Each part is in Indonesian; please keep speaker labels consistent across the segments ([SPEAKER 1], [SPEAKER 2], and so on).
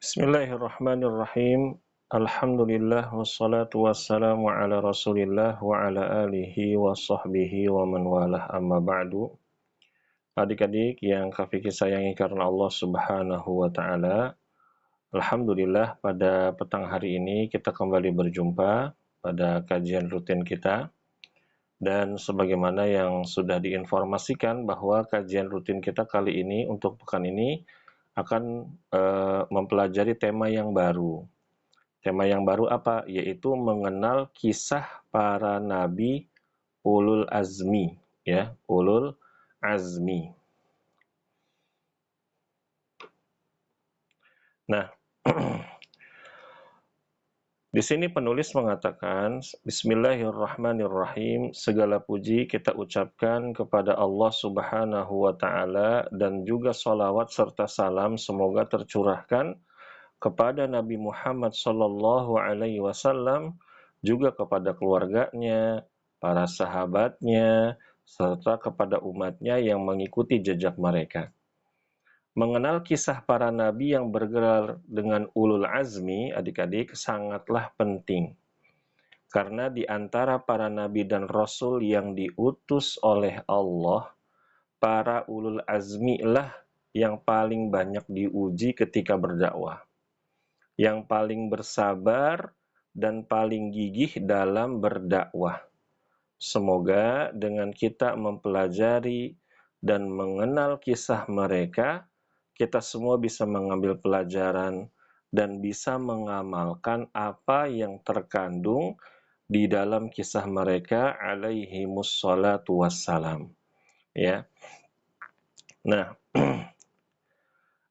[SPEAKER 1] Bismillahirrahmanirrahim. Alhamdulillah wassalatu wassalamu ala Rasulillah wa ala alihi wa sahbihi wa man walah amma ba'du. Adik-adik yang Kak Fikri sayangi karena Allah Subhanahu wa taala. Alhamdulillah pada petang hari ini kita kembali berjumpa pada kajian rutin kita. Dan sebagaimana yang sudah diinformasikan bahwa kajian rutin kita kali ini untuk pekan ini akan mempelajari tema yang baru. Tema yang baru apa? Yaitu mengenal kisah para nabi ulul azmi, ya, ulul azmi. Nah, di sini penulis mengatakan, Bismillahirrahmanirrahim, segala puji kita ucapkan kepada Allah Subhanahu wa taala dan juga salawat serta salam semoga tercurahkan kepada Nabi Muhammad sallallahu alaihi wasallam, juga kepada keluarganya, para sahabatnya, serta kepada umatnya yang mengikuti jejak mereka. Mengenal kisah para nabi yang bergelar dengan ulul azmi, adik-adik, sangatlah penting. Karena di antara para nabi dan rasul yang diutus oleh Allah, para ulul azmi lah yang paling banyak diuji ketika berdakwah, yang paling bersabar dan paling gigih dalam berdakwah. Semoga dengan kita mempelajari dan mengenal kisah mereka, kita semua bisa mengambil pelajaran dan bisa mengamalkan apa yang terkandung di dalam kisah mereka alaihimus salatu wassalam. Ya. Nah,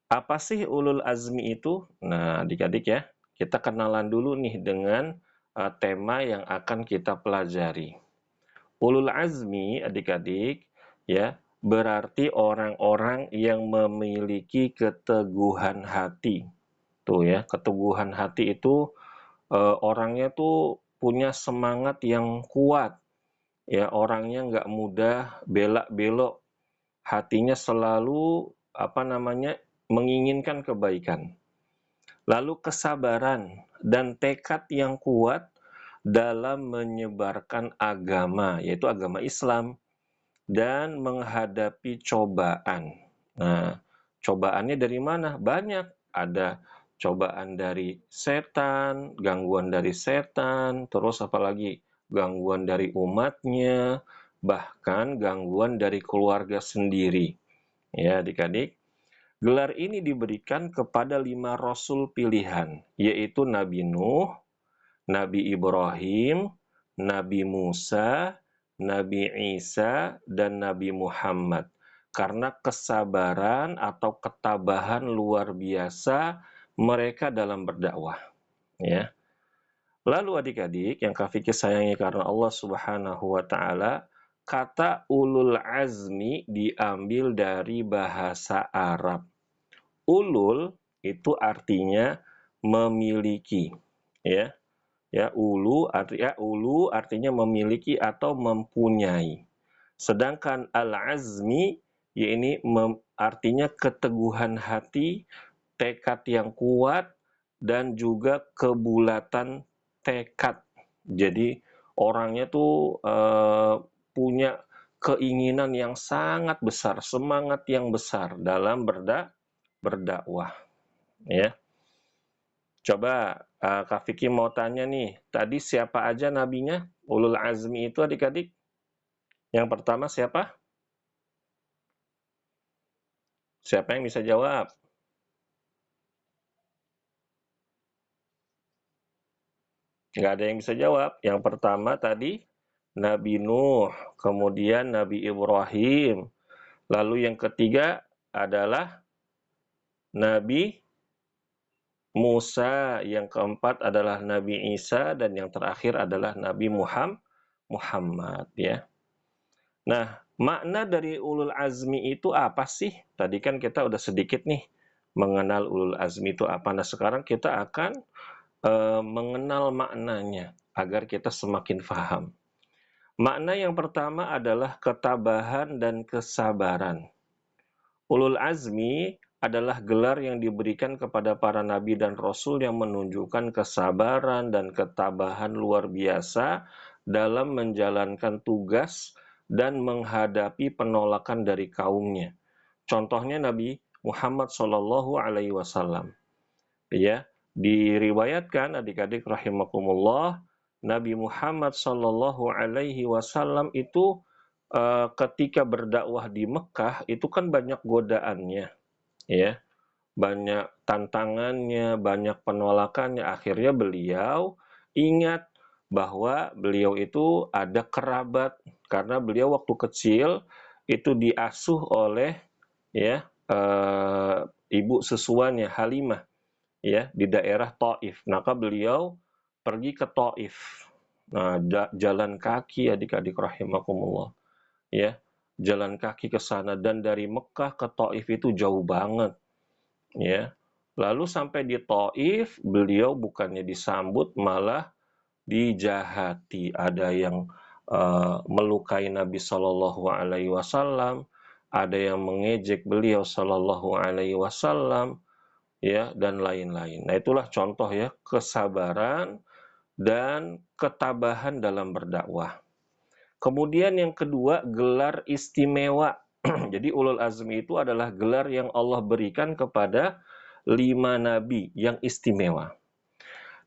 [SPEAKER 1] apa sih ulul azmi itu? Nah, adik-adik ya, kita kenalan dulu nih dengan tema yang akan kita pelajari. Ulul azmi, adik-adik, ya, berarti orang-orang yang memiliki keteguhan hati. Tuh ya, keteguhan hati itu orangnya tuh punya semangat yang kuat. Ya, orangnya nggak mudah belak-belok. Hatinya selalu menginginkan kebaikan. Lalu kesabaran dan tekad yang kuat dalam menyebarkan agama, yaitu agama Islam, dan menghadapi cobaan. Nah, cobaannya dari mana? Banyak. Ada cobaan dari setan, gangguan dari setan, terus apalagi gangguan dari umatnya, bahkan gangguan dari keluarga sendiri. Ya, adik-adik. Gelar ini diberikan kepada 5 rasul pilihan, yaitu Nabi Nuh, Nabi Ibrahim, Nabi Musa, Nabi Isa, dan Nabi Muhammad. Karena kesabaran atau ketabahan luar biasa mereka dalam berdakwah. Ya. Lalu adik-adik yang Kak Fikri sayangi karena Allah Subhanahu wa taala, kata ulul azmi diambil dari bahasa Arab. Ulul itu artinya memiliki, ya. Ya, ulu artinya memiliki atau mempunyai. Sedangkan al-azmi ya ini artinya keteguhan hati, tekad yang kuat dan juga kebulatan tekad. Jadi orangnya tuh punya keinginan yang sangat besar, semangat yang besar dalam berdakwah, ya. Coba Kak Vicky mau tanya nih, tadi siapa aja nabinya? Ulul azmi itu adik-adik. Yang pertama siapa? Siapa yang bisa jawab? Nggak ada yang bisa jawab. Yang pertama tadi Nabi Nuh, kemudian Nabi Ibrahim. Lalu yang ketiga adalah Nabi Musa, yang keempat adalah Nabi Isa, dan yang terakhir adalah Nabi Muhammad, ya. Nah, makna dari ulul azmi itu apa sih? Tadi kan kita udah sedikit nih mengenal ulul azmi itu apa. Nah, sekarang kita akan mengenal maknanya agar kita semakin paham. Makna yang pertama adalah ketabahan dan kesabaran. Ulul azmi adalah gelar yang diberikan kepada para nabi dan rasul yang menunjukkan kesabaran dan ketabahan luar biasa dalam menjalankan tugas dan menghadapi penolakan dari kaumnya. Contohnya Nabi Muhammad Shallallahu Alaihi Wasallam. Ya, diriwayatkan adik-adik rahimakumullah, Nabi Muhammad Shallallahu Alaihi Wasallam itu ketika berdakwah di Mekah itu kan banyak godaannya, ya, banyak tantangannya, banyak penolakannya. Akhirnya beliau ingat bahwa beliau itu ada kerabat karena beliau waktu kecil itu diasuh oleh ya ibu sesuanya Halimah ya di daerah Taif. Maka beliau pergi ke Taif. Nah, jalan kaki adik-adik rahimakumullah ya. Jalan kaki ke sana dan dari Mekah ke Taif itu jauh banget ya. Lalu sampai di Taif, beliau bukannya disambut malah dijahati. Ada yang melukai Nabi Shallallahu Alaihi Wasallam, ada yang mengejek beliau Shallallahu Alaihi Wasallam, ya, dan lain-lain. Nah, itulah contoh ya kesabaran dan ketabahan dalam berdakwah. Kemudian yang kedua, gelar istimewa. Jadi ulul azmi itu adalah gelar yang Allah berikan kepada 5 nabi yang istimewa.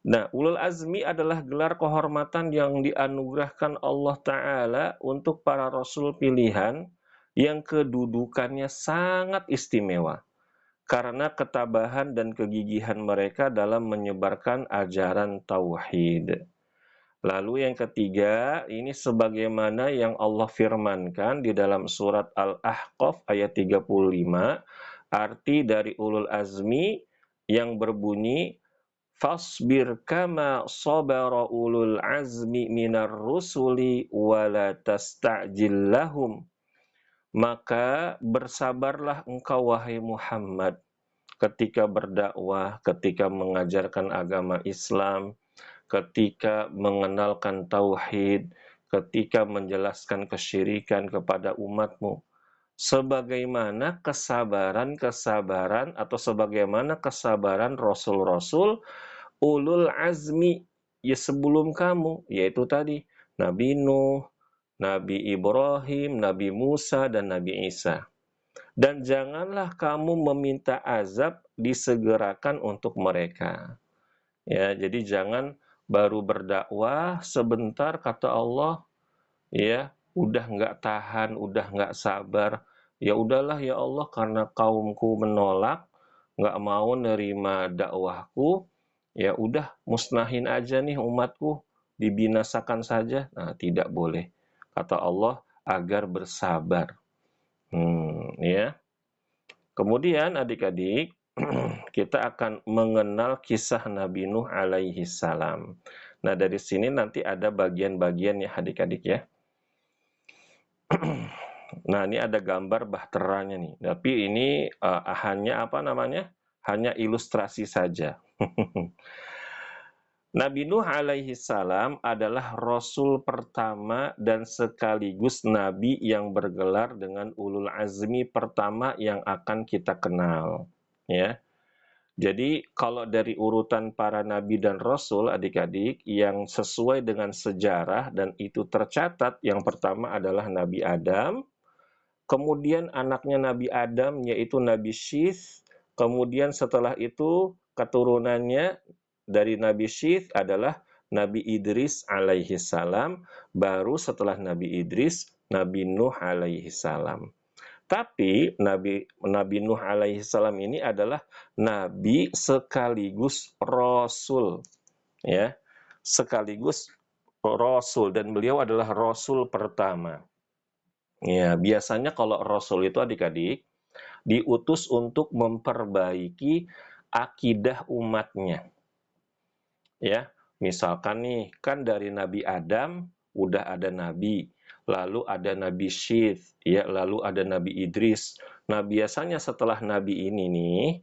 [SPEAKER 1] Nah, ulul azmi adalah gelar kehormatan yang dianugerahkan Allah Ta'ala untuk para rasul pilihan yang kedudukannya sangat istimewa karena ketabahan dan kegigihan mereka dalam menyebarkan ajaran tauhid. Lalu yang ketiga, ini sebagaimana yang Allah firmankan di dalam surat Al-Ahqaf ayat 35, arti dari ulul azmi yang berbunyi, Fasbir kama sabara ulul azmi minar rusuli wa la tasta'jil lahum. Maka bersabarlah engkau wahai Muhammad ketika berdakwah, ketika mengajarkan agama Islam, ketika mengenalkan tauhid, ketika menjelaskan kesyirikan kepada umatmu. Sebagaimana kesabaran-kesabaran atau sebagaimana kesabaran rasul-rasul ulul azmi ya sebelum kamu, yaitu tadi Nabi Nuh, Nabi Ibrahim, Nabi Musa, dan Nabi Isa. Dan janganlah kamu meminta azab disegerakan untuk mereka. Ya, jadi jangan baru berdakwah sebentar kata Allah, ya, udah nggak tahan, udah nggak sabar. Ya udahlah ya Allah karena kaumku menolak, nggak mau nerima dakwahku, ya udah musnahin aja nih umatku, dibinasakan saja. Nah, tidak boleh. Kata Allah agar bersabar. Ya. Kemudian adik-adik, kita akan mengenal kisah Nabi Nuh alaihi salam. Nah, dari sini nanti ada bagian-bagian ya adik-adik ya. Nah, ini ada gambar bahteranya nih. Tapi ini hanya apa namanya? Hanya ilustrasi saja. Nabi Nuh alaihi salam adalah rasul pertama dan sekaligus nabi yang bergelar dengan ulul azmi pertama yang akan kita kenal, ya. Jadi kalau dari urutan para nabi dan rasul adik-adik yang sesuai dengan sejarah dan itu tercatat, yang pertama adalah Nabi Adam, kemudian anaknya Nabi Adam yaitu Nabi Syith, kemudian setelah itu keturunannya dari Nabi Syith adalah Nabi Idris alaihi salam, baru setelah Nabi Idris Nabi Nuh alaihi salam. Tapi Nabi Nuh alaihi salam ini adalah nabi sekaligus rasul, ya. Sekaligus rasul, dan beliau adalah rasul pertama. Ya, biasanya kalau rasul itu adik-adik diutus untuk memperbaiki akidah umatnya. Ya, misalkan nih, kan dari Nabi Adam udah ada nabi, lalu ada Nabi Syith, ya, lalu ada Nabi Idris. Nah, biasanya setelah nabi ini nih,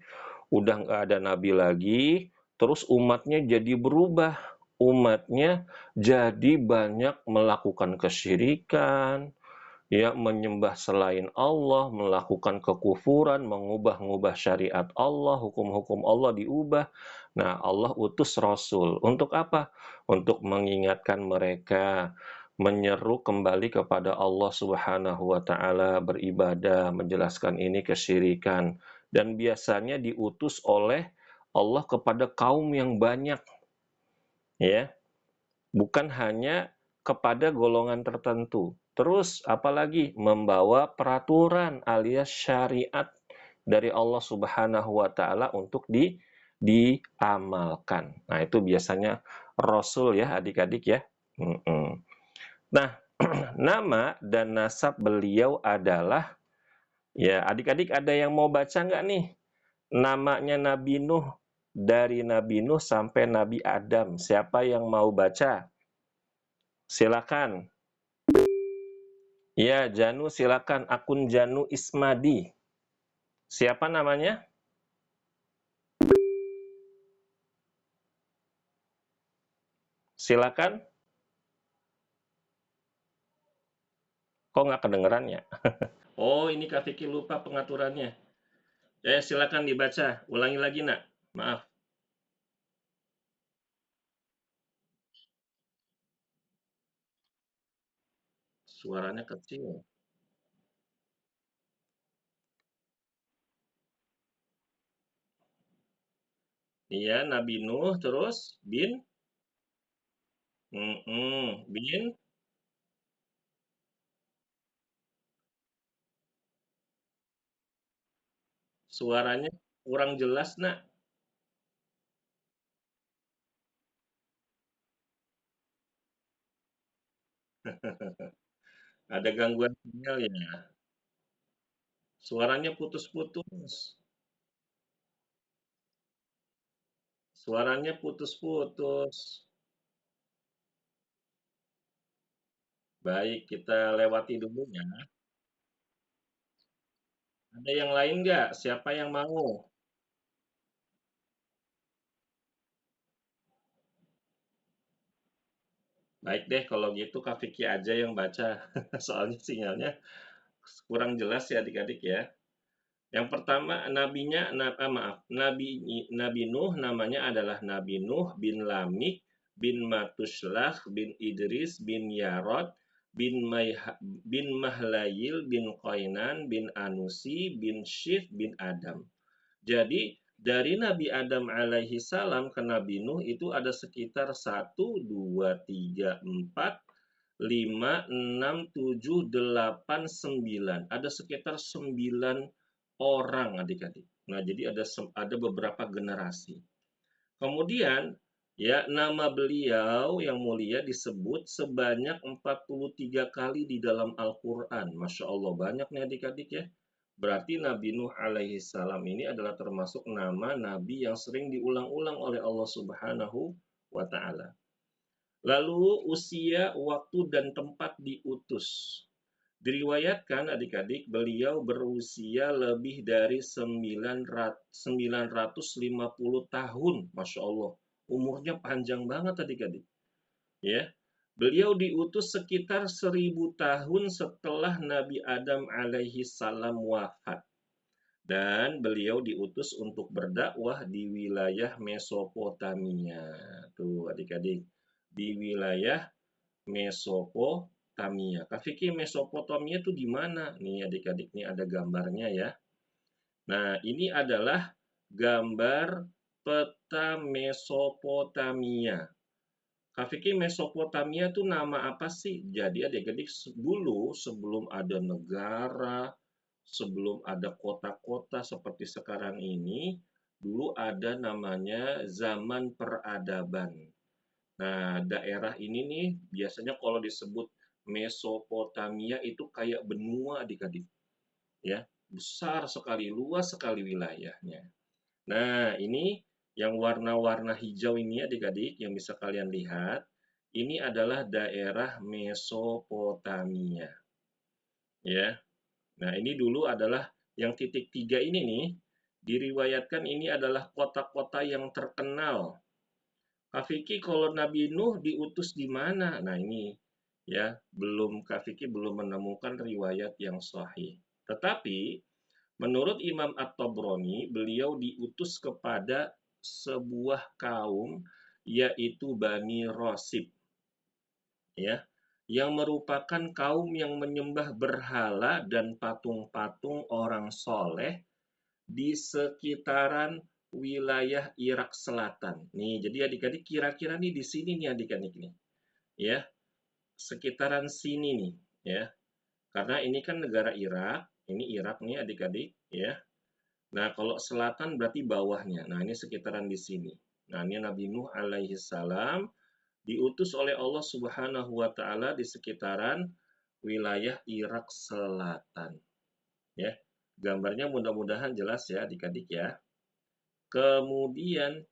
[SPEAKER 1] udah nggak ada nabi lagi, terus umatnya jadi berubah. Umatnya jadi banyak melakukan kesyirikan, ya menyembah selain Allah, melakukan kekufuran, mengubah-ngubah syariat Allah, hukum-hukum Allah diubah. Nah, Allah utus Rasul. Untuk apa? Untuk mengingatkan mereka, menyeru kembali kepada Allah Subhanahu wa Ta'ala, beribadah, menjelaskan ini kesyirikan, dan biasanya diutus oleh Allah kepada kaum yang banyak, ya, bukan hanya kepada golongan tertentu. Terus apalagi membawa peraturan alias syariat dari Allah Subhanahu wa taala untuk diamalkan. Nah, itu biasanya Rasul ya, adik-adik ya. Nah, nama dan nasab beliau adalah, ya adik-adik ada yang mau baca nggak nih? Namanya Nabi Nuh, dari Nabi Nuh sampai Nabi Adam. Siapa yang mau baca? Silakan. Ya, Janu silakan. Akun Janu Ismadi. Siapa namanya? Silakan. Kok nggak kedengeran ya? Oh, ini Kak Vicky lupa pengaturannya. Silakan dibaca. Ulangi lagi, nak. Maaf. Suaranya kecil. Iya, Nabi Nuh terus bin. Bin. Suaranya kurang jelas, nak. Ada gangguan sinyal ya. Suaranya putus-putus. Suaranya putus-putus. Baik, kita lewati dulu ya. Ada yang lain nggak? Siapa yang mau? Baik deh, kalau gitu Kak Vicky aja yang baca. Soalnya sinyalnya kurang jelas ya adik-adik ya. Yang pertama maaf, Nabi Nuh namanya adalah Nabi Nuh bin Lamik bin Matuslах bin Idris bin Yarod bin Mahlayil bin Qainan bin Anusi bin Syif bin Adam. Jadi dari Nabi Adam alaihi salam ke Nabi Nuh itu ada sekitar 1, 2, 3, 4, 5, 6, 7, 8, 9. Ada sekitar 9 orang adik-adik. Nah, jadi ada beberapa generasi. Kemudian ya nama beliau yang mulia disebut sebanyak 43 kali di dalam Al-Qur'an. Masya Allah banyak nih adik-adik ya. Berarti Nabi Nuh alaihi salam ini adalah termasuk nama nabi yang sering diulang-ulang oleh Allah Subhanahu wa taala. Lalu usia, waktu dan tempat diutus. Diriwayatkan adik-adik beliau berusia lebih dari 950 tahun. Masya Allah. Umurnya panjang banget adik-adik. Ya, beliau diutus sekitar 1000 tahun setelah Nabi Adam alaihi salam wafat. Dan beliau diutus untuk berdakwah di wilayah Mesopotamia. Tuh adik-adik. Di wilayah Mesopotamia. Kak Vicky, Mesopotamia itu di mana? Nih adik-adik nih ada gambarnya ya. Nah, ini adalah gambar peta Mesopotamia. Kak Vicky, Mesopotamia itu nama apa sih? Jadi adik-adik dulu sebelum ada negara, sebelum ada kota-kota seperti sekarang ini, dulu ada namanya zaman peradaban. Nah, daerah ini nih biasanya kalau disebut Mesopotamia itu kayak benua adik-adik, ya. Besar sekali, luas sekali wilayahnya. Nah, ini yang warna-warna hijau ini adik-adik yang bisa kalian lihat, ini adalah daerah Mesopotamia, ya. Nah, ini dulu adalah yang titik 3 ini nih, diriwayatkan ini adalah kota-kota yang terkenal. Kak Vicky, kalau Nabi Nuh diutus di mana? Nah, ini ya, Kak Fikri belum menemukan riwayat yang sahih. Tetapi menurut Imam At-Tabrani, beliau diutus kepada sebuah kaum yaitu Bani Rosib, ya, yang merupakan kaum yang menyembah berhala dan patung-patung orang soleh di sekitaran wilayah Irak Selatan. Nih, jadi adik-adik kira-kira nih di sini nih adik-adik nih, ya, sekitaran sini nih, ya. Karena ini kan negara Irak, ini Irak nih adik-adik, ya. Nah, kalau selatan berarti bawahnya. Nah, ini sekitaran di sini. Nah, ini Nabi Nuh alaihi salam diutus oleh Allah Subhanahu wa taala di sekitaran wilayah Irak Selatan, ya. Gambarnya mudah-mudahan jelas ya adik-adik ya. Kemudian,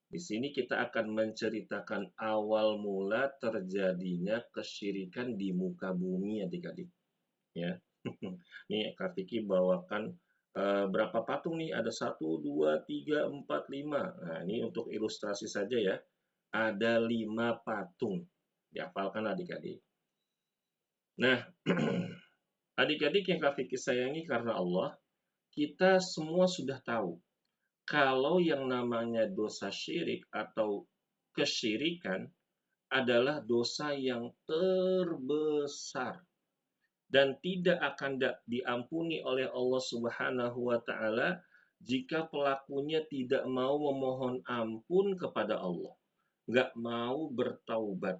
[SPEAKER 1] di sini kita akan menceritakan awal mula terjadinya kesyirikan di muka bumi adik-adik, ya. Nih Kak Vicky bawakan berapa patung nih? Ada 1, 2, 3, 4, 5. Nah, ini untuk ilustrasi saja ya. Ada 5 patung. Dihafalkan adik-adik. Nah, adik-adik yang Kak Vicky sayangi karena Allah, kita semua sudah tahu kalau yang namanya dosa syirik atau kesyirikan adalah dosa yang terbesar dan tidak akan diampuni oleh Allah Subhanahu wa taala jika pelakunya tidak mau memohon ampun kepada Allah, nggak mau bertaubat.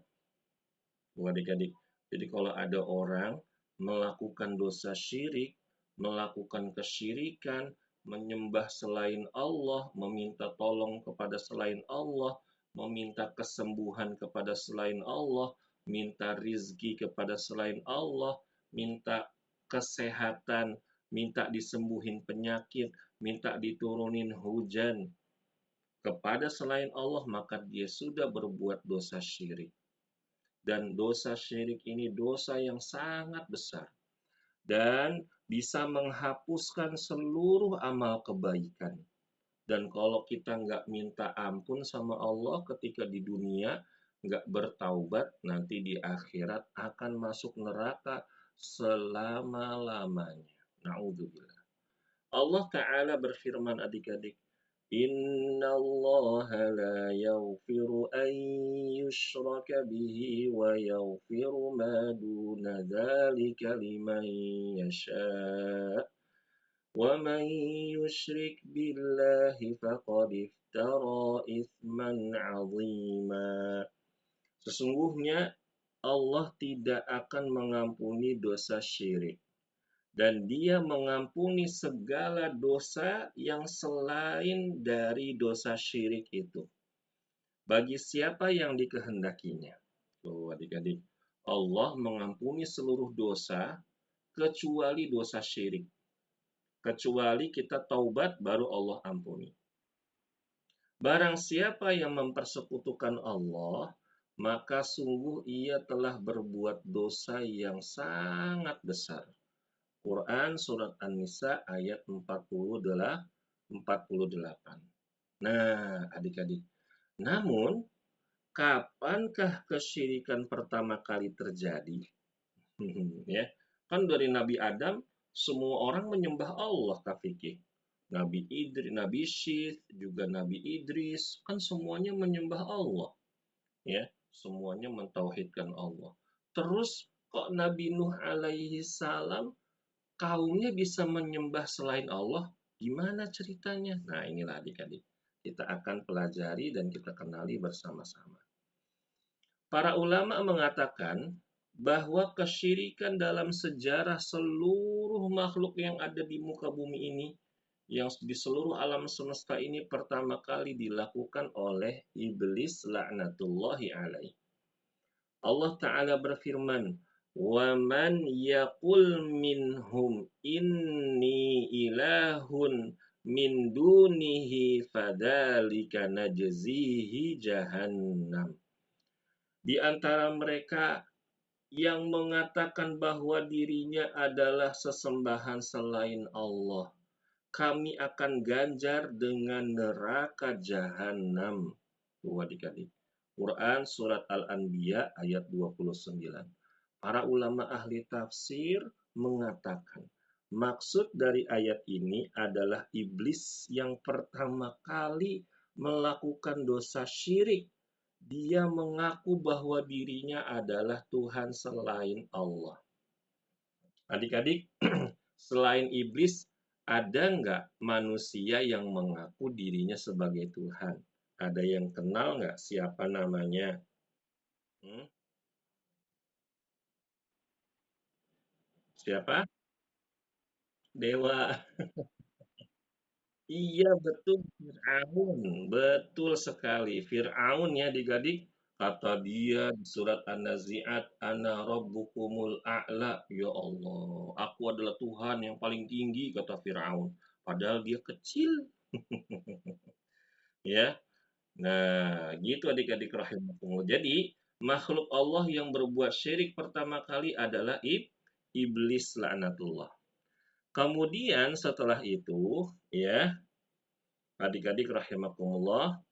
[SPEAKER 1] Adik-adik. Jadi kalau ada orang melakukan dosa syirik, melakukan kesyirikan, menyembah selain Allah, meminta tolong kepada selain Allah, meminta kesembuhan kepada selain Allah, minta rizki kepada selain Allah, minta kesehatan, minta disembuhin penyakit, minta diturunin hujan kepada selain Allah, maka dia sudah berbuat dosa syirik. Dan dosa syirik ini dosa yang sangat besar dan bisa menghapuskan seluruh amal kebaikan. Dan kalau kita nggak minta ampun sama Allah ketika di dunia, nggak bertaubat, nanti di akhirat akan masuk neraka selama-lamanya. Na'udzubillah. Allah Ta'ala berfirman adik-adik, Inna Allah la yaghfiru an yushraka bihi wa yaghfiru ma duna dzalika liman yasha' wa man yushrik billahi faqad iftara itsman 'azima. Sesungguhnya Allah tidak akan mengampuni dosa syirik dan Dia mengampuni segala dosa yang selain dari dosa syirik itu bagi siapa yang dikehendakinya. Tuh adik-adik, Allah mengampuni seluruh dosa kecuali dosa syirik. Kecuali kita taubat baru Allah ampuni. Barang siapa yang mempersekutukan Allah, maka sungguh ia telah berbuat dosa yang sangat besar. Quran Surat An-Nisa ayat 48. Nah, adik-adik. Namun, kapankah kesyirikan pertama kali terjadi? Ya, kan dari Nabi Adam, semua orang menyembah Allah, Kak Vicky. Nabi Syith, juga Nabi Idris, kan semuanya menyembah Allah. Ya, semuanya mentauhidkan Allah. Terus, kok Nabi Nuh alaihi salam kaumnya bisa menyembah selain Allah, gimana ceritanya? Nah, inilah adik-adik. Kita akan pelajari dan kita kenali bersama-sama. Para ulama mengatakan bahwa kesyirikan dalam sejarah seluruh makhluk yang ada di muka bumi ini, yang di seluruh alam semesta ini pertama kali dilakukan oleh iblis laknatullahi alaih. Allah Ta'ala berfirman, وَمَنْ يَقُلْ مِنْهُمْ إِنِّي إِلَهٌ مِنْ دُونِهِ فَذَلِكَ نَجْزِيهِ جَهَنَّمَ. Di antara mereka yang mengatakan bahwa dirinya adalah sesembahan selain Allah, kami akan ganjar dengan neraka jahanam. Tuh adik-adik. Quran surat Al-Anbiya ayat 29. Para ulama ahli tafsir mengatakan, maksud dari ayat ini adalah iblis yang pertama kali melakukan dosa syirik. Dia mengaku bahwa dirinya adalah Tuhan selain Allah. Adik-adik, selain iblis, ada nggak manusia yang mengaku dirinya sebagai Tuhan? Ada yang kenal nggak siapa namanya? Hmm? Siapa? Dewa. Iya betul, Fir'aun. Betul sekali. Fir'aun ya adik-adik. Kata dia di surat An-Nazi'at, Ana Rabbukumul A'la. Ya Allah, aku adalah Tuhan yang paling tinggi, kata Fir'aun. Padahal dia kecil. Ya, nah gitu adik-adik rahimakumullah. Jadi, makhluk Allah yang berbuat syirik pertama kali adalah iblis laknatullah. Kemudian setelah itu, ya, adik-adik rahimakumullah,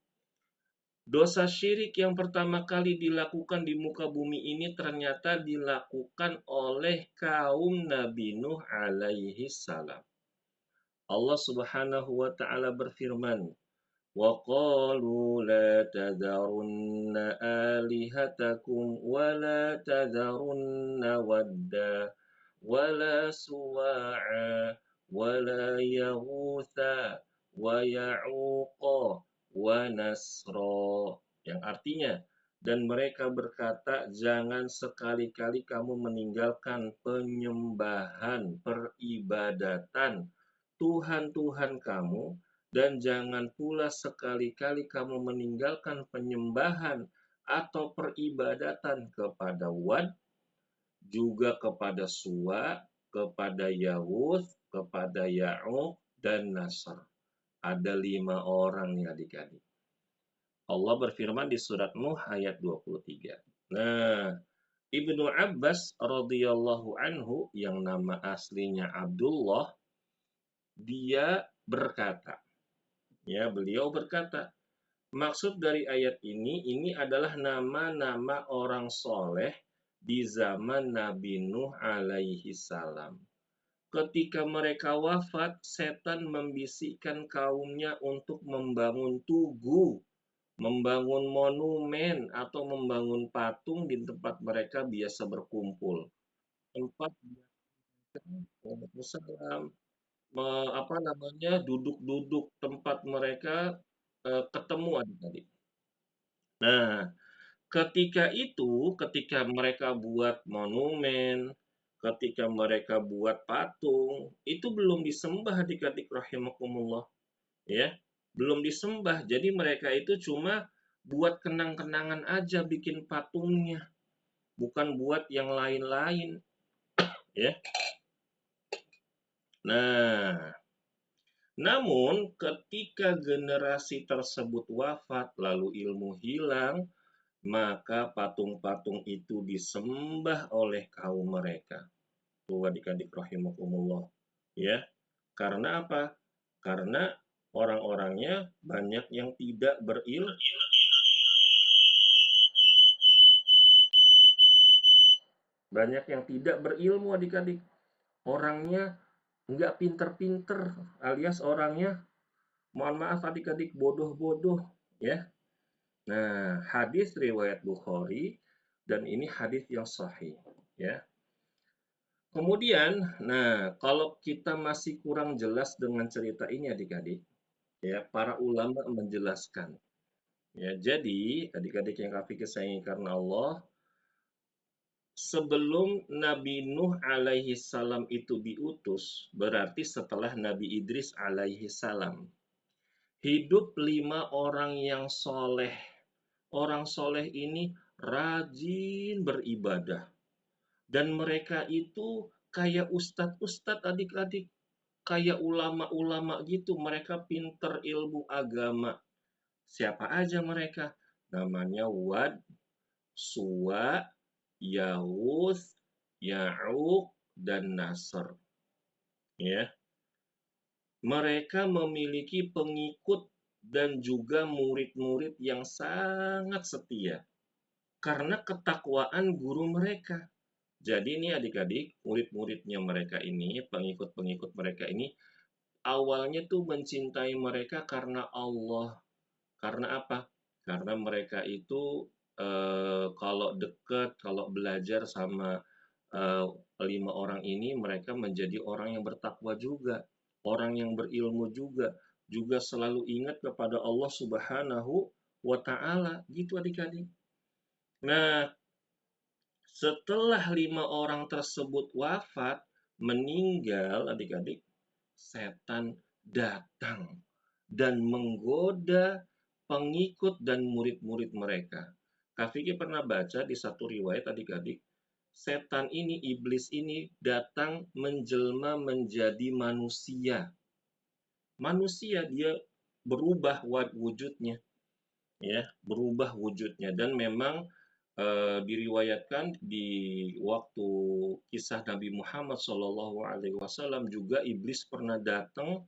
[SPEAKER 1] dosa syirik yang pertama kali dilakukan di muka bumi ini ternyata dilakukan oleh kaum Nabi Nuh alaihi salam. Allah Subhanahu wa taala berfirman, وقالوا لا تذرن آلهتكم ولا تذرن ودا ولا سواعا ولا يغوث ويعوق ونسرا, yang artinya, dan mereka berkata, jangan sekali-kali kamu meninggalkan penyembahan peribadatan Tuhan-Tuhan kamu, dan jangan pula sekali-kali kamu meninggalkan penyembahan atau peribadatan kepada Wad, juga kepada Suwa, kepada Yawuth, kepada Ya'uq, dan Nasr. Ada 5 orang nih adik-adik. Allah berfirman di surat Nuh ayat 23. Nah, Ibnu Abbas radhiyallahu anhu yang nama aslinya Abdullah, dia berkata, ya beliau berkata, maksud dari ayat ini adalah nama-nama orang soleh di zaman Nabi Nuh alaihi salam. Ketika mereka wafat, setan membisikkan kaumnya untuk membangun tugu, membangun monumen, atau membangun patung di tempat mereka biasa berkumpul. Tempat Waalaikumsalam, apa namanya, duduk-duduk tempat mereka ketemu adik-adik. Nah, ketika mereka buat monumen, ketika mereka buat patung, itu belum disembah adik-adik rahimakumullah, ya. Belum disembah. Jadi mereka itu cuma buat kenang-kenangan aja bikin patungnya, bukan buat yang lain-lain, ya. Nah, namun ketika generasi tersebut wafat lalu ilmu hilang, maka patung-patung itu disembah oleh kaum mereka. Tuh adik-adik rahimakumullah. Ya, karena apa? Karena orang-orangnya banyak yang tidak berilmu. Banyak yang tidak berilmu adik-adik. Orangnya nggak pinter-pinter, alias orangnya, mohon maaf adik-adik, bodoh-bodoh. Ya, nah, hadis riwayat Bukhari dan ini hadis yang sahih, ya. Kemudian, nah, kalau kita masih kurang jelas dengan cerita ini adik-adik, ya, para ulama menjelaskan. Ya, jadi adik-adik yang kafir sayangi karena Allah, sebelum Nabi Nuh alaihi salam itu diutus, berarti setelah Nabi Idris alaihi salam, hidup 5 orang yang soleh. Orang soleh ini rajin beribadah. Dan mereka itu kayak ustadz-ustadz adik-adik. Kayak ulama-ulama gitu. Mereka pinter ilmu agama. Siapa aja mereka? Namanya Wad, Suwa, Yawuth, Ya'uq, dan Nasr. Ya, mereka memiliki pengikut dan juga murid-murid yang sangat setia karena ketakwaan guru mereka. Jadi ini adik-adik, murid-muridnya mereka ini, pengikut-pengikut mereka ini, awalnya tuh mencintai mereka karena Allah. Karena apa? Karena mereka itu kalau dekat, kalau belajar sama eh, 5 orang ini, mereka menjadi orang yang bertakwa juga, orang yang berilmu juga selalu ingat kepada Allah Subhanahu wa Ta'ala, gitu adik-adik. Nah, setelah 5 orang tersebut wafat, meninggal adik-adik, setan datang dan menggoda pengikut dan murid-murid mereka. Kak Vicky pernah baca di satu riwayat adik-adik, setan ini, iblis ini datang menjelma menjadi manusia. Manusia dia berubah wujudnya, ya, berubah wujudnya dan memang diriwayatkan di waktu kisah Nabi Muhammad SAW juga iblis pernah datang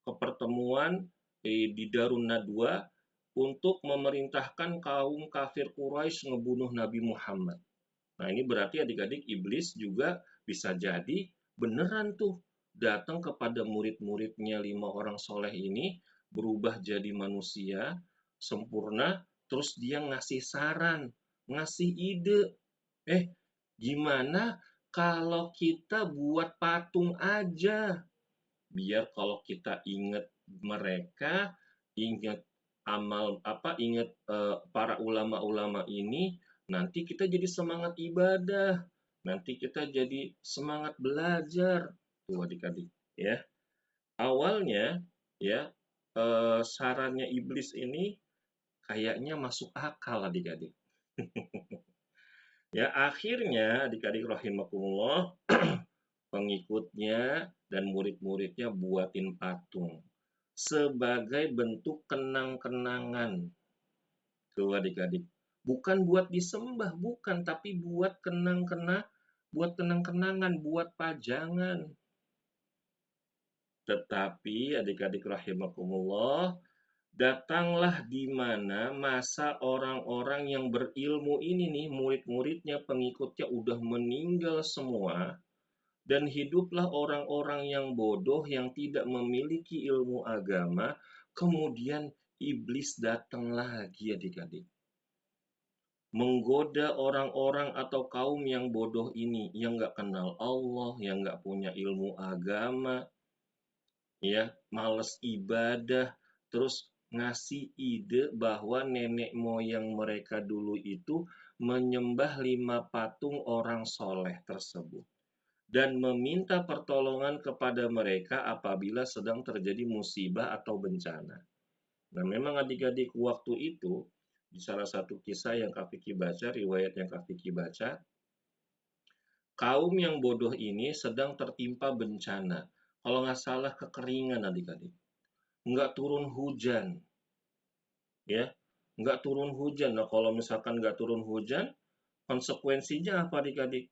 [SPEAKER 1] ke pertemuan di Darun Nadwa untuk memerintahkan kaum kafir Quraisy ngebunuh Nabi Muhammad. Nah, ini berarti adik-adik iblis juga bisa jadi beneran tuh datang kepada murid-muridnya 5 orang soleh ini berubah jadi manusia sempurna, terus dia ngasih saran, ngasih ide. Eh, gimana kalau kita buat patung aja? Biar kalau kita ingat mereka, ingat amal apa, ingat para ulama-ulama ini, nanti kita jadi semangat ibadah, nanti kita jadi semangat belajar. Tuh adik-adik, ya. Awalnya, ya, sarannya iblis ini kayaknya masuk akal adik-adik. Ya, akhirnya adik-adik rahimakumullah, pengikutnya dan murid-muridnya buatin patung sebagai bentuk kenang-kenangan. Tuh adik-adik. Bukan buat disembah, bukan, tapi buat kenang-kenangan, buat pajangan. Tetapi adik-adik rahimakumullah, datanglah di mana masa orang-orang yang berilmu ini nih, murid-muridnya, pengikutnya udah meninggal semua, dan hiduplah orang-orang yang bodoh yang tidak memiliki ilmu agama, kemudian iblis datang lagi adik-adik. Menggoda orang-orang atau kaum yang bodoh ini, yang nggak kenal Allah, yang nggak punya ilmu agama, ya, males ibadah, terus ngasih ide bahwa nenek moyang mereka dulu itu menyembah 5 patung orang soleh tersebut dan meminta pertolongan kepada mereka apabila sedang terjadi musibah atau bencana. Nah, memang adik-adik waktu itu, di salah satu kisah yang Kak Vicky baca, riwayat yang Kak Vicky baca, kaum yang bodoh ini sedang tertimpa bencana. Kalau nggak salah kekeringan adik-adik. Nggak turun hujan, ya. Nggak turun hujan. Nah, kalau misalkan nggak turun hujan, konsekuensinya apa adik-adik?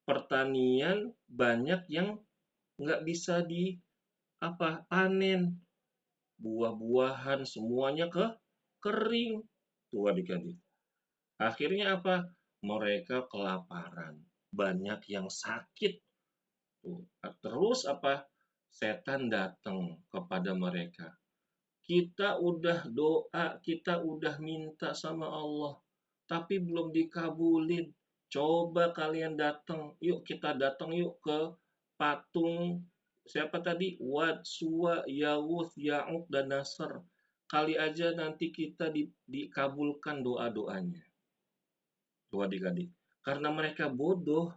[SPEAKER 1] Pertanian banyak yang nggak bisa di apa panen, buah-buahan semuanya kering tuh adik-adik. Akhirnya apa? Mereka kelaparan, banyak yang sakit tuh. Terus apa? Setan datang kepada mereka. Kita udah doa, kita udah minta sama Allah, tapi belum dikabulin. Coba kalian datang, yuk kita datang yuk ke patung siapa tadi? Wad, Suwa, Yawuth, Ya'uq, dan Nasr. Kali aja nanti kita dikabulkan doa-doanya. Tuh adik-adik. Karena mereka bodoh,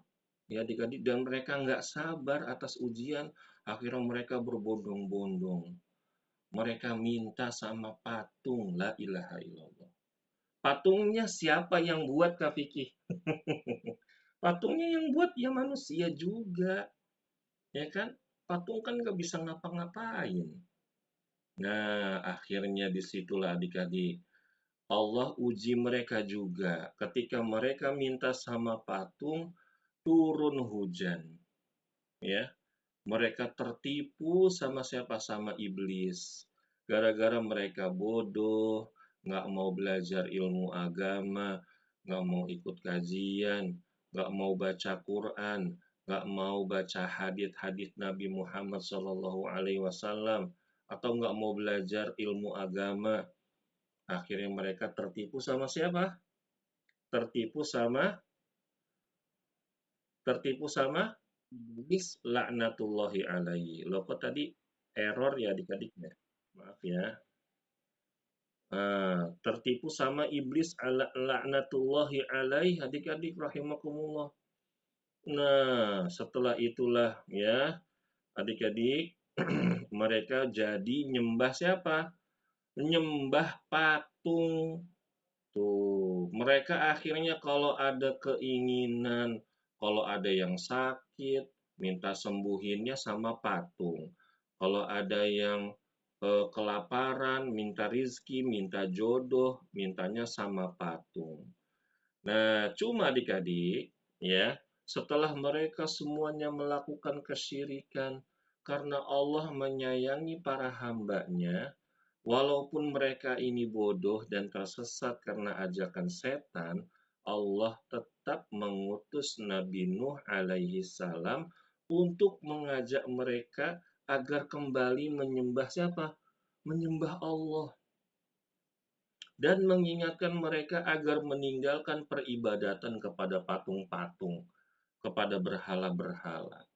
[SPEAKER 1] ya adik-adik, dan mereka nggak sabar atas ujian, akhirnya mereka berbondong-bondong. Mereka minta sama patung, la ilaha illallah. Patungnya siapa yang buat Kak Vicky? Patungnya yang buat ya manusia juga, ya kan? Patung kan nggak bisa ngapa-ngapain. Nah, akhirnya disitulah adik-adik. Allah uji mereka juga. Ketika mereka minta sama patung, turun hujan. Ya, mereka tertipu sama siapa? Sama iblis. Gara-gara mereka bodoh, nggak mau belajar ilmu agama, nggak mau ikut kajian, nggak mau baca Quran, nggak mau baca hadits-hadits Nabi Muhammad SAW, atau nggak mau belajar ilmu agama. Akhirnya mereka tertipu sama siapa? Tertipu sama tertipu sama iblis laknatullahi alaihi. Loh kok tadi error ya adik-adik ya? Maaf ya. Tertipu sama iblis laknatullahi alaih adik-adik rahimakumullah. Nah, setelah itulah ya, adik-adik, mereka jadi nyembah siapa? Nyembah patung. Tuh, mereka akhirnya kalau ada keinginan, kalau ada yang sakit, minta sembuhinnya sama patung. Kalau ada yang kelaparan, minta rizki, minta jodoh, mintanya sama patung. Nah, cuma adik-adik, ya, setelah mereka semuanya melakukan kesyirikan, karena Allah menyayangi para hambanya, walaupun mereka ini bodoh dan tersesat karena ajakan setan, Allah tetap mengutus Nabi Nuh alaihi salam untuk mengajak mereka agar kembali menyembah siapa? Menyembah Allah dan mengingatkan mereka agar meninggalkan peribadatan kepada patung-patung, kepada berhala-berhala.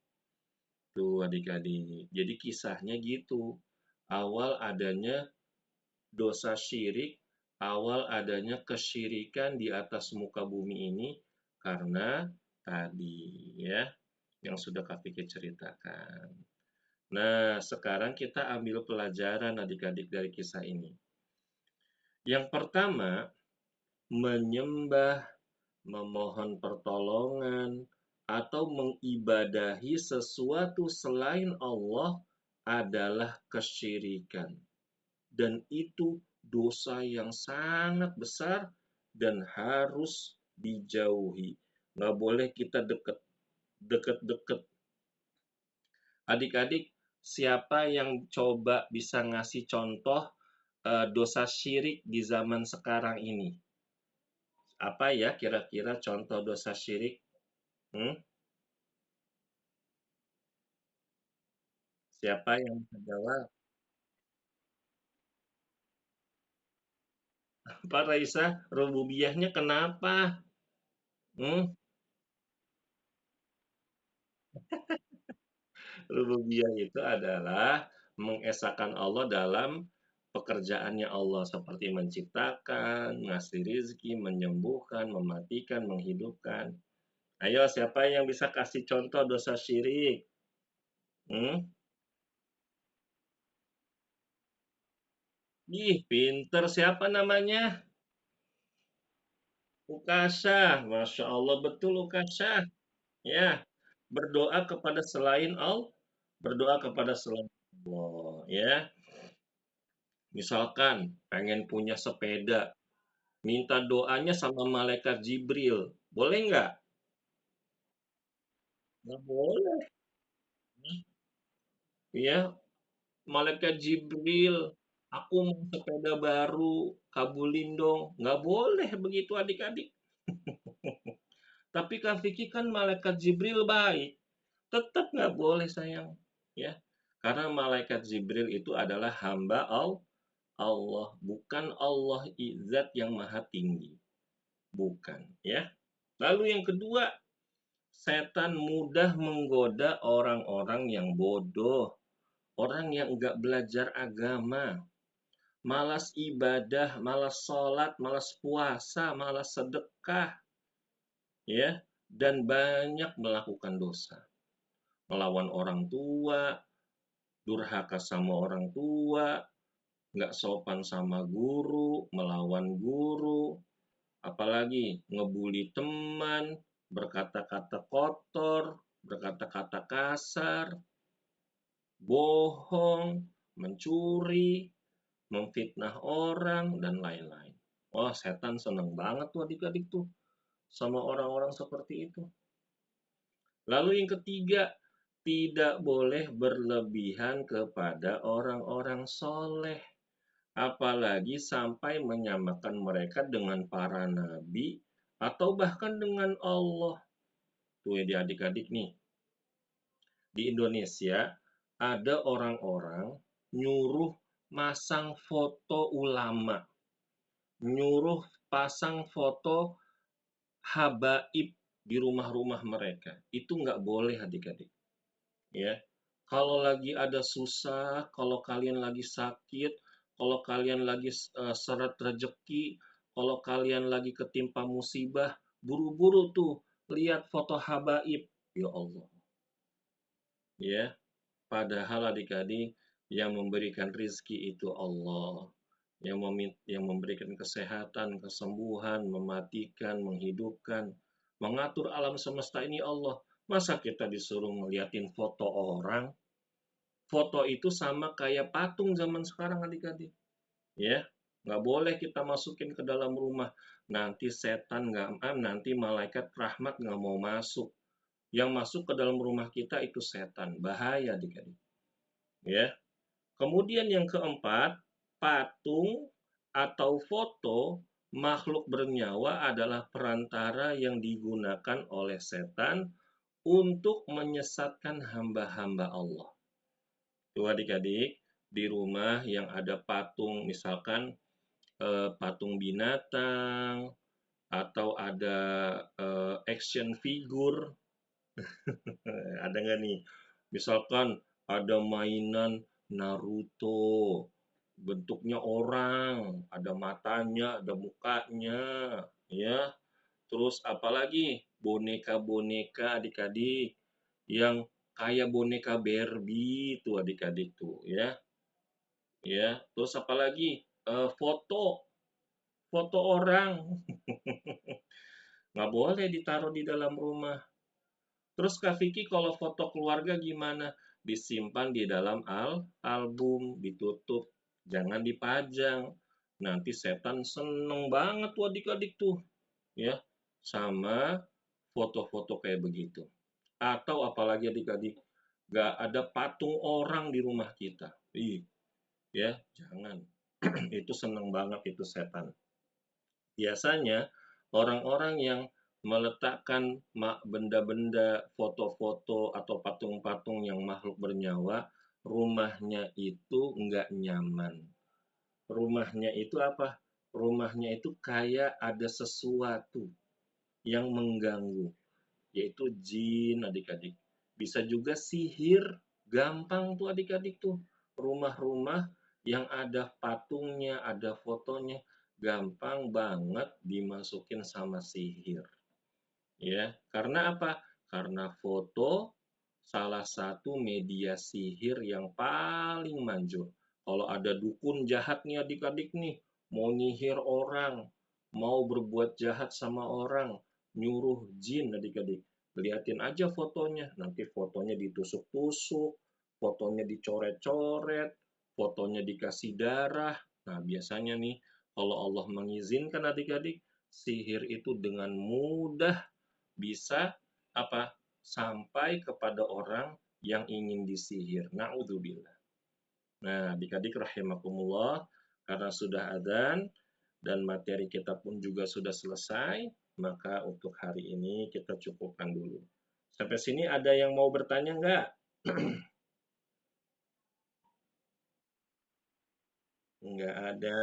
[SPEAKER 1] Tuh adik-adik. Jadi kisahnya gitu. Awal adanya dosa syirik, awal adanya kesyirikan di atas muka bumi ini karena tadi ya yang sudah Kak Vicky ceritakan. Nah, sekarang kita ambil pelajaran adik-adik dari kisah ini. Yang pertama, menyembah, memohon pertolongan, atau mengibadahi sesuatu selain Allah adalah kesyirikan. Dan itu dosa yang sangat besar dan harus dijauhi. Nggak boleh kita deket-deket. Adik-adik, siapa yang coba bisa ngasih contoh dosa syirik di zaman sekarang ini? Apa ya kira-kira contoh dosa syirik? Hmm? Siapa yang bisa jawab? Pak Raisa, rububiyahnya kenapa? Hmm? Rububiyah itu adalah mengesahkan Allah dalam pekerjaannya Allah seperti menciptakan, ngasih rizki, menyembuhkan, mematikan, menghidupkan. Ayo, siapa yang bisa kasih contoh dosa syirik? Hmm? Ih, pinter. Siapa namanya? Ukasha. Masya Allah, betul Ukasha. Ya, berdoa kepada selain Allah. Berdoa kepada selain Allah. Ya, misalkan pengen punya sepeda, minta doanya sama malaikat Jibril. Boleh nggak? Nggak boleh. Ya, malaikat Jibril, aku mau sepeda baru, kabulin dong. Nggak boleh begitu adik-adik. Tapi Kak Vicky kan malaikat Jibril baik. Tetap nggak boleh sayang. Ya, karena malaikat Jibril itu adalah hamba Allah, bukan Allah zat yang maha tinggi. Bukan, ya. Lalu yang kedua, setan mudah menggoda orang-orang yang bodoh, orang yang enggak belajar agama, malas ibadah, malas sholat, malas puasa, malas sedekah, ya, dan banyak melakukan dosa. Melawan orang tua, durhaka sama orang tua, nggak sopan sama guru, melawan guru, apalagi ngebully teman, berkata-kata kotor, berkata-kata kasar, bohong, mencuri, memfitnah orang, dan lain-lain. Wah, setan seneng banget tuh adik-adik tuh sama orang-orang seperti itu. Lalu yang ketiga, tidak boleh berlebihan kepada orang-orang soleh. apalagi sampai menyamakan mereka dengan para nabi atau bahkan dengan Allah. Tuh ya, di adik-adik nih, di Indonesia ada orang-orang nyuruh masang foto ulama, nyuruh pasang foto habaib di rumah-rumah mereka. Itu nggak boleh adik-adik. Ya, kalau lagi ada susah, kalau kalian lagi sakit, kalau kalian lagi seret rezeki, kalau kalian lagi ketimpa musibah, buru-buru tuh lihat foto habaib. Ya Allah, ya. Padahal adik-adik yang memberikan rizki itu Allah. Yang memberikan kesehatan, kesembuhan, mematikan, menghidupkan, mengatur alam semesta ini Allah. Masa kita disuruh ngeliatin foto orang? Foto itu sama kayak patung zaman sekarang adik-adik. Ya, nggak boleh kita masukin ke dalam rumah. Nanti setan nggak, nanti malaikat rahmat nggak mau masuk. Yang masuk ke dalam rumah kita itu setan. Bahaya adik-adik. Ya. Kemudian yang keempat, patung atau foto makhluk bernyawa adalah perantara yang digunakan oleh setan untuk menyesatkan hamba-hamba Allah. Tuh adik-adik, di rumah yang ada patung, misalkan patung binatang, atau ada action figure, ada nggak nih? Misalkan ada mainan Naruto, bentuknya orang, ada matanya, ada mukanya, ya. Terus apalagi boneka-boneka adik-adik yang kayak boneka Barbie tuh adik-adik tuh ya. Ya, terus apalagi foto, foto orang nggak boleh ditaruh di dalam rumah. Terus Kak Vicky kalau foto keluarga gimana? Disimpan di dalam album, ditutup, jangan dipajang. Nanti setan seneng banget tuh adik-adik tuh, ya, sama foto-foto kayak begitu. Atau apalagi adik-adik, gak ada patung orang di rumah kita. Ih, ya, jangan. Itu seneng banget itu setan. Biasanya orang-orang yang meletakkan benda-benda, foto-foto atau patung-patung yang makhluk bernyawa, rumahnya itu nggak nyaman. Rumahnya itu apa? Rumahnya itu kayak ada sesuatu yang mengganggu, yaitu jin adik-adik. Bisa juga sihir, gampang tuh adik-adik tuh. Rumah-rumah yang ada patungnya, ada fotonya, gampang banget dimasukin sama sihir. Ya, karena apa? Karena foto salah satu media sihir yang paling manjur. Kalau ada dukun jahat nih adik-adik nih, mau nyihir orang, mau berbuat jahat sama orang, nyuruh jin adik-adik. Liatin aja fotonya, nanti fotonya ditusuk-tusuk, fotonya dicoret-coret, fotonya dikasih darah. Nah, biasanya nih, kalau Allah mengizinkan adik-adik, sihir itu dengan mudah bisa apa? Sampai kepada orang yang ingin disihir. Na'udzubillah. Nah, adik-adik rahimakumullah, karena sudah adzan dan materi kita pun juga sudah selesai, maka untuk hari ini kita cukupkan dulu. Sampai sini ada yang mau bertanya enggak? Enggak ada.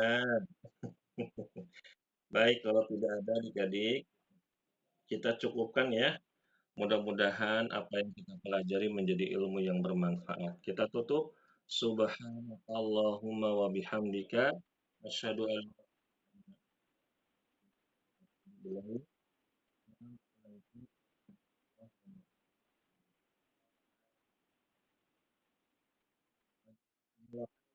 [SPEAKER 1] Baik, kalau tidak ada adik-adik, kita cukupkan ya. Mudah-mudahan apa yang kita pelajari menjadi ilmu yang bermanfaat. Kita tutup. Subhanakallahumma wa bihamdika. Asyhadu an la ilaha illa anta